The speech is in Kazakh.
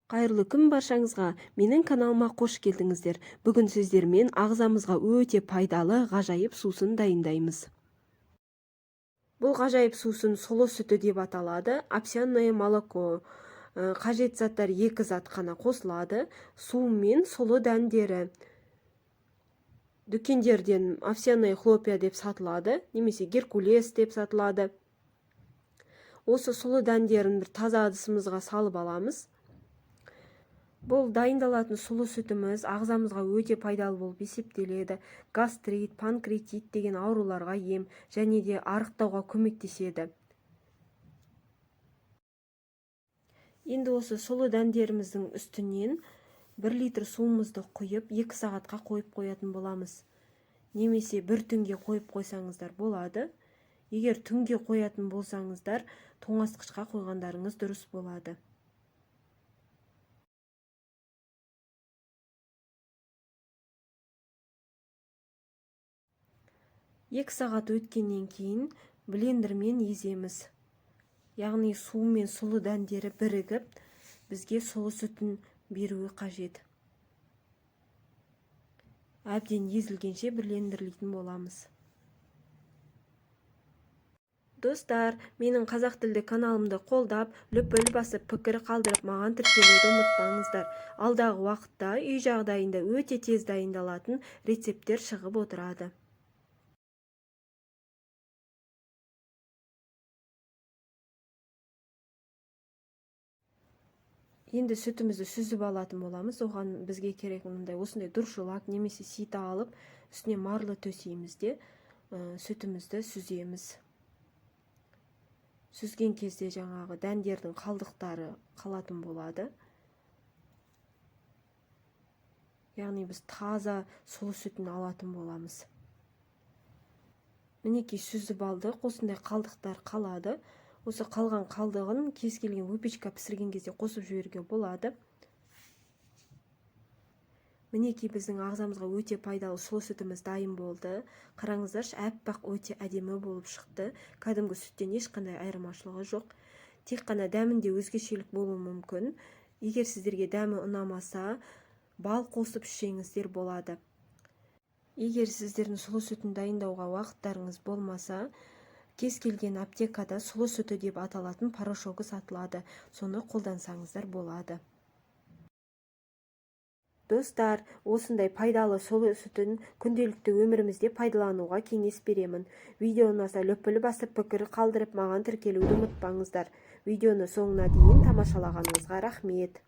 Қайырлы күн баршаңызға, менің каналыма қош келдіңіздер. Бүгін сіздермен ағзамызға өте пайдалы ғажайып сусын дайындаймыз. Бұл ғажайып сусын сұлы сүті деп аталады. Овсяное молоко. Қажет заттар 2 зат қана қосылады. Су мен сұлы дәндері. Дүкендерден овсяное хлопья деп сатылады, немесе геркулес деп сатылады. Осы сұлы дәндерін бір таза ыдысымызға салып аламыз. Бұл дайындалатын сұлы сүтіміз ағзамызға өте пайдалы болып есептеледі. Гастрит, панкреатит деген ауруларға ем және де арықтауға көмектеседі. Енді осы сұлы дәндеріміздің үстінен 1 литр суымызды құйып 2 сағатқа қойып қоятын боламыз. Немесе 1 түнге қойып қойсаңыздар болады. Егер түнге қоятын болсаңыздар, тоңазытқышқа қойғандарыңыз дұрыс болады. Екі сағат өткеннен кейін блендермен еземіз. Яғни су мен сұлы дәндері бірігіп, бізге сұлы сүтін беруі қажет. Әбден езілгенше блендерлейтін боламыз. Достар, менің қазақ тілді каналымды қолдап, лүпіл басып, пікір қалдырып, маған тіркелуді ұмытпаңыздар. Алдағы уақытта үй жағдайында өте тез дайындалатын рецепттер шығып отырады. Енді сүтімізді сүзіп алатын боламыз. Оған бізге керек осындай дұршылак немесе сита алып, үстіне марлы төсейміз де сүтімізді сүземіз. Сүзген кезде жаңағы дәндердің қалдықтары қалатын болады. Яғни біз таза сұлы сүтін алатын боламыз. Мінекей сүзіп алдық, осындай қалдықтар қалады. Осы қалған қалдығын кез келген выпечка пісірген кезде қосып жіберуге болады. Мінекей біздің ағзамызға өте пайдалы сұлы сүтіміз дайын болды. Қараңыздаршы, әппақ өте әдемі болып шықты. Кәдімгі сүттен ешқандай айырмашылығы жоқ. Тек қана дәмінде өзгешелік болуы мүмкін. Егер сіздерге дәмі ұнамаса, бал қосып ішсеңіздер болады. Егер сіздердің сұлы сүтін дайындауға уақыттарыңыз болмаса, кез келген аптекада сұлы сүті деп аталатын порошогы сатылады. Соны қолдансаңыздар болады. Достар, осындай пайдалы сұлы сүтін күнделікті өмірімізде пайдалануға кеңес беремін. Видео ұнаса лүпіл басып, пікір қалдырып, маған тіркелуді ұмытпаңыздар. Видеоны соңына дейін тамашалағаныңызға рахмет.